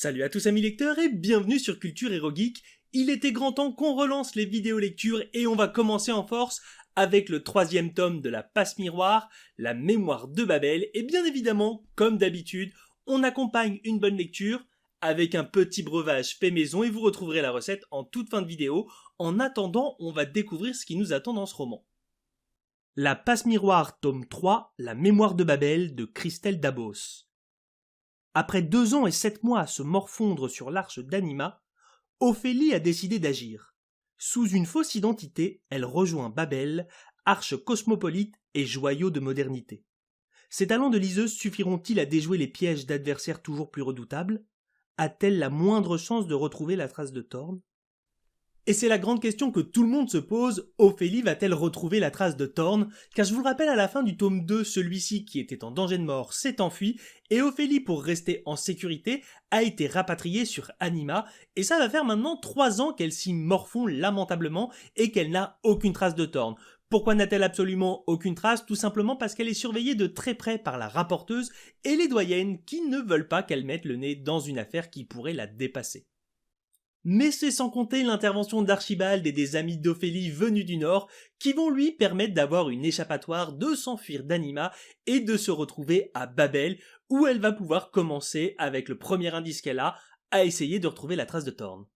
Salut à tous amis lecteurs et bienvenue sur Culture Hero Geek. Il était grand temps qu'on relance les vidéos lectures et on va commencer en force avec le 3e tome de la Passe-Miroir, la Mémoire de Babel. Et bien évidemment, comme d'habitude, on accompagne une bonne lecture avec un petit breuvage fait maison et vous retrouverez la recette en toute fin de vidéo. En attendant, on va découvrir ce qui nous attend dans ce roman. La Passe-Miroir, tome 3, la Mémoire de Babel de Christelle Dabos. Après 2 ans et 7 mois à se morfondre sur l'arche d'Anima, Ophélie a décidé d'agir. Sous une fausse identité, elle rejoint Babel, arche cosmopolite et joyau de modernité. Ses talents de liseuse suffiront-ils à déjouer les pièges d'adversaires toujours plus redoutables? A-t-elle la moindre chance de retrouver la trace de Thorn? Et c'est la grande question que tout le monde se pose, Ophélie va-t-elle retrouver la trace de Thorn? Car je vous le rappelle, à la fin du tome 2, celui-ci qui était en danger de mort s'est enfui, et Ophélie, pour rester en sécurité, a été rapatriée sur Anima, et ça va faire maintenant 3 ans qu'elle s'y morfond lamentablement, et qu'elle n'a aucune trace de Thorn. Pourquoi n'a-t-elle absolument aucune trace? Tout simplement parce qu'elle est surveillée de très près par la rapporteuse et les doyennes qui ne veulent pas qu'elle mette le nez dans une affaire qui pourrait la dépasser. Mais c'est sans compter l'intervention d'Archibald et des amis d'Ophélie venus du Nord qui vont lui permettre d'avoir une échappatoire, de s'enfuir d'Anima et de se retrouver à Babel où elle va pouvoir commencer, avec le premier indice qu'elle a, à essayer de retrouver la trace de Thorn.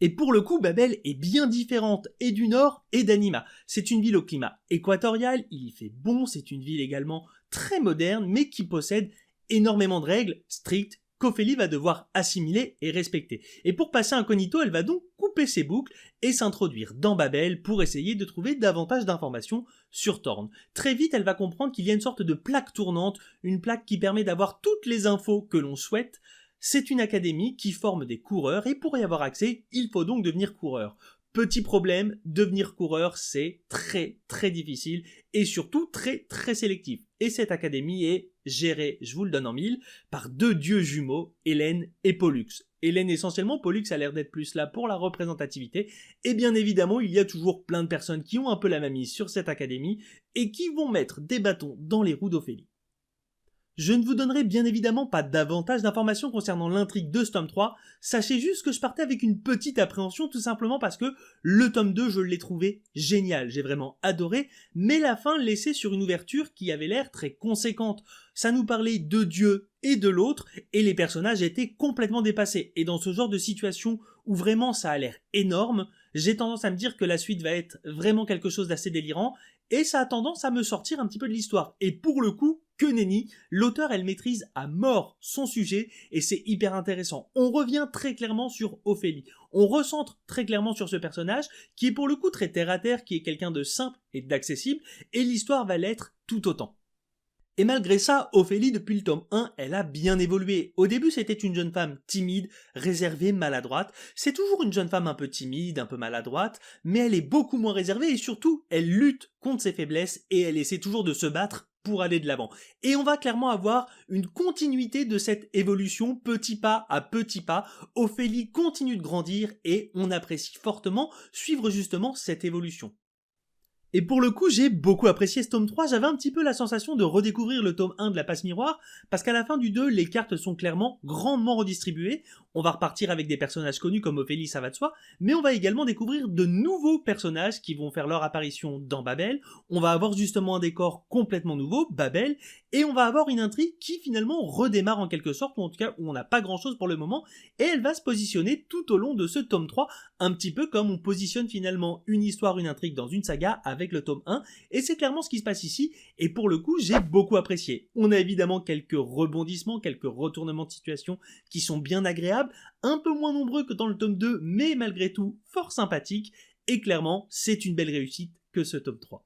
Et pour le coup, Babel est bien différente et du Nord et d'Anima. C'est une ville au climat équatorial, il y fait bon, c'est une ville également très moderne mais qui possède énormément de règles strictes qu'Ophélie va devoir assimiler et respecter. Et pour passer incognito, elle va donc couper ses boucles et s'introduire dans Babel pour essayer de trouver davantage d'informations sur Thorn. Très vite, elle va comprendre qu'il y a une sorte de plaque tournante, une plaque qui permet d'avoir toutes les infos que l'on souhaite. C'est une académie qui forme des coureurs et pour y avoir accès, il faut donc devenir coureur. Petit problème, devenir coureur, c'est très difficile et surtout très sélectif. Et cette académie est gérée, je vous le donne en mille, par 2 dieux jumeaux, Hélène et Pollux. Hélène essentiellement, Pollux a l'air d'être plus là pour la représentativité. Et bien évidemment, il y a toujours plein de personnes qui ont un peu la mainmise sur cette académie et qui vont mettre des bâtons dans les roues d'Ophélie. Je ne vous donnerai bien évidemment pas davantage d'informations concernant l'intrigue de ce tome 3, sachez juste que je partais avec une petite appréhension tout simplement parce que le tome 2 je l'ai trouvé génial, j'ai vraiment adoré, mais la fin laissait sur une ouverture qui avait l'air très conséquente. Ça nous parlait de Dieu et de l'autre, et les personnages étaient complètement dépassés, et dans ce genre de situation où vraiment ça a l'air énorme, j'ai tendance à me dire que la suite va être vraiment quelque chose d'assez délirant, et ça a tendance à me sortir un petit peu de l'histoire. Et pour le coup, que nenni, l'auteur elle maîtrise à mort son sujet et c'est hyper intéressant. On revient très clairement sur Ophélie. On recentre très clairement sur ce personnage qui est pour le coup très terre à terre, qui est quelqu'un de simple et d'accessible et l'histoire va l'être tout autant. Et malgré ça, Ophélie, depuis le tome 1, elle a bien évolué. Au début, c'était une jeune femme timide, réservée, maladroite. C'est toujours une jeune femme un peu timide, un peu maladroite, mais elle est beaucoup moins réservée et surtout, elle lutte contre ses faiblesses et elle essaie toujours de se battre pour aller de l'avant. Et on va clairement avoir une continuité de cette évolution, petit pas à petit pas. Ophélie continue de grandir et on apprécie fortement suivre justement cette évolution. Et pour le coup, j'ai beaucoup apprécié ce tome 3, j'avais un petit peu la sensation de redécouvrir le tome 1 de la Passe-Miroir, parce qu'à la fin du 2, les cartes sont clairement grandement redistribuées, on va repartir avec des personnages connus comme Ophélie, ça va de soi, mais on va également découvrir de nouveaux personnages qui vont faire leur apparition dans Babel, on va avoir justement un décor complètement nouveau, Babel, et on va avoir une intrigue qui finalement redémarre en quelque sorte, ou en tout cas où on n'a pas grand chose pour le moment, et elle va se positionner tout au long de ce tome 3, un petit peu comme on positionne finalement une histoire, une intrigue dans une saga avec le tome 1, et c'est clairement ce qui se passe ici, et pour le coup j'ai beaucoup apprécié. On a évidemment quelques rebondissements, quelques retournements de situation qui sont bien agréables, un peu moins nombreux que dans le tome 2, mais malgré tout fort sympathiques, et clairement c'est une belle réussite que ce tome 3.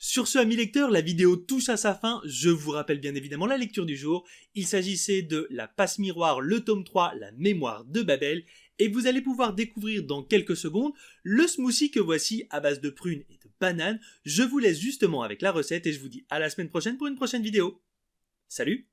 Sur ce, amis lecteurs, la vidéo touche à sa fin. Je vous rappelle bien évidemment la lecture du jour. Il s'agissait de La Passe-Miroir, le tome 3, la Mémoire de Babel. Et vous allez pouvoir découvrir dans quelques secondes le smoothie que voici à base de prunes et de bananes. Je vous laisse justement avec la recette et je vous dis à la semaine prochaine pour une prochaine vidéo. Salut!